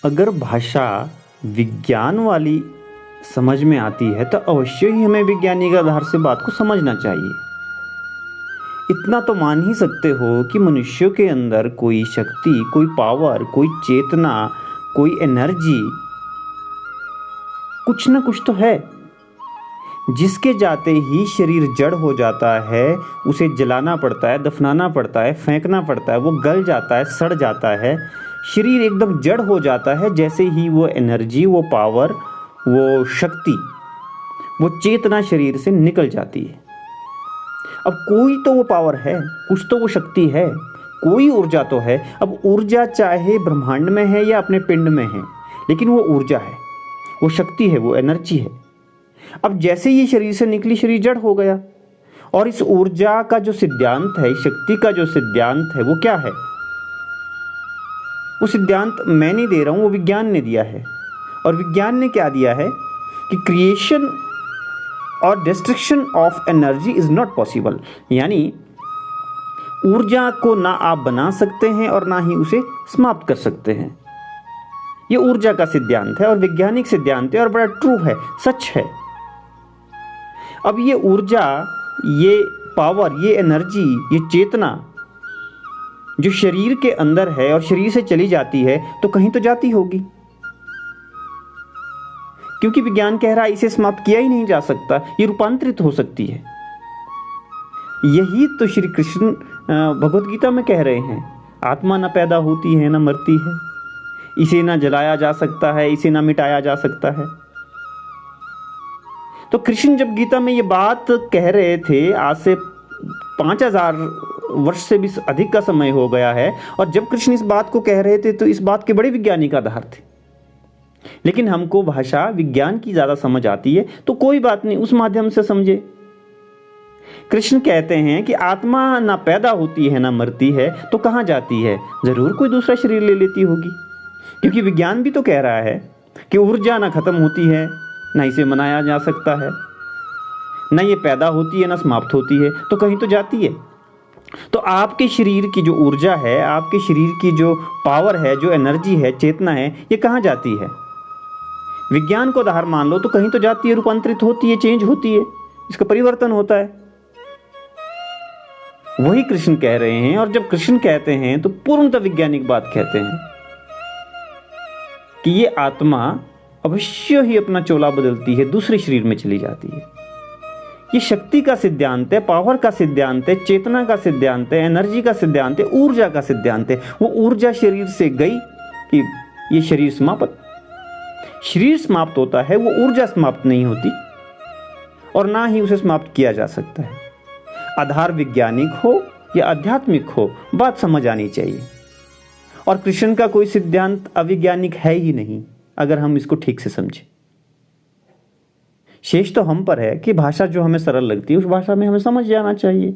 अगर भाषा विज्ञान वाली समझ में आती है तो अवश्य ही हमें वैज्ञानिक आधार से बात को समझना चाहिए। इतना तो मान ही सकते हो कि मनुष्यों के अंदर कोई शक्ति, कोई पावर, कोई चेतना, कोई एनर्जी, कुछ ना कुछ तो है जिसके जाते ही शरीर जड़ हो जाता है। उसे जलाना पड़ता है, दफनाना पड़ता है, फेंकना पड़ता है, वो गल जाता है, सड़ जाता है, शरीर एकदम जड़ हो जाता है। जैसे ही वो एनर्जी, वो पावर, वो शक्ति, वो चेतना शरीर से निकल जाती है। अब कोई तो वो पावर है, कुछ तो वो शक्ति है, कोई ऊर्जा तो है। अब ऊर्जा चाहे ब्रह्मांड में है या अपने पिंड में है, लेकिन वो ऊर्जा है, वो शक्ति है, वो एनर्जी है। अब जैसे ये शरीर से निकली, शरीर जड़ हो गया। और इस ऊर्जा का जो सिद्धांत है, इस शक्ति का जो सिद्धांत है, वो क्या है? वो सिद्धांत मैं नहीं दे रहा हूँ, वो विज्ञान ने दिया है। और विज्ञान ने क्या दिया है कि क्रिएशन और destruction of energy is not possible. यानी ऊर्जा को ना आप बना सकते हैं और ना ही उसे समाप्त कर सकते हैं। ये ऊर्जा का सिद्धांत है और वैज्ञानिक सिद्धांत है और बड़ा ट्रू है, सच है। अब ये ऊर्जा, ये पावर, ये एनर्जी, ये चेतना जो शरीर के अंदर है और शरीर से चली जाती है तो कहीं तो जाती होगी, क्योंकि विज्ञान कह रहा है इसे समाप्त किया ही नहीं जा सकता, ये रूपांतरित हो सकती है। यही तो श्री कृष्ण भगवत गीता में कह रहे हैं, आत्मा न पैदा होती है न मरती है, इसे ना जलाया जा सकता है, इसे ना मिटाया जा सकता है। तो कृष्ण जब गीता में ये बात कह रहे थे, आज से 5000 वर्ष से भी अधिक का समय हो गया है, और जब कृष्ण इस बात को कह रहे थे तो इस बात के बड़े वैज्ञानिक आधार थे। लेकिन हमको भाषा विज्ञान की ज़्यादा समझ आती है, तो कोई बात नहीं, उस माध्यम से समझे। कृष्ण कहते हैं कि आत्मा ना पैदा होती है ना मरती है, तो कहाँ जाती है? ज़रूर कोई दूसरा शरीर ले लेती होगी, क्योंकि विज्ञान भी तो कह रहा है कि ऊर्जा ना खत्म होती है, ना इसे मनाया जा सकता है, ना ये पैदा होती है ना समाप्त होती है, तो कहीं तो जाती है। तो आपके शरीर की जो ऊर्जा है, आपके शरीर की जो पावर है, जो एनर्जी है, चेतना है, ये कहाँ जाती है? विज्ञान को आधार मान लो तो कहीं तो जाती है, रूपांतरित होती है, चेंज होती है, इसका परिवर्तन होता है। वही कृष्ण कह रहे हैं। और जब कृष्ण कहते हैं तो पूर्णतः वैज्ञानिक बात कहते हैं कि ये आत्मा अवश्य ही अपना चोला बदलती है, दूसरे शरीर में चली जाती है। ये शक्ति का सिद्धांत है, पावर का सिद्धांत है, चेतना का सिद्धांत है, एनर्जी का सिद्धांत है, ऊर्जा का सिद्धांत है। वो ऊर्जा शरीर से गई कि ये शरीर समाप्त, शरीर समाप्त होता है, वो ऊर्जा समाप्त नहीं होती और ना ही उसे समाप्त किया जा सकता है। आधार वैज्ञानिक हो या आध्यात्मिक हो, बात समझ आनी चाहिए। और कृष्ण का कोई सिद्धांत अवैज्ञानिक है ही नहीं, अगर हम इसको ठीक से समझें। शेष तो हम पर है कि भाषा जो हमें सरल लगती है उस भाषा में हमें समझ जाना चाहिए।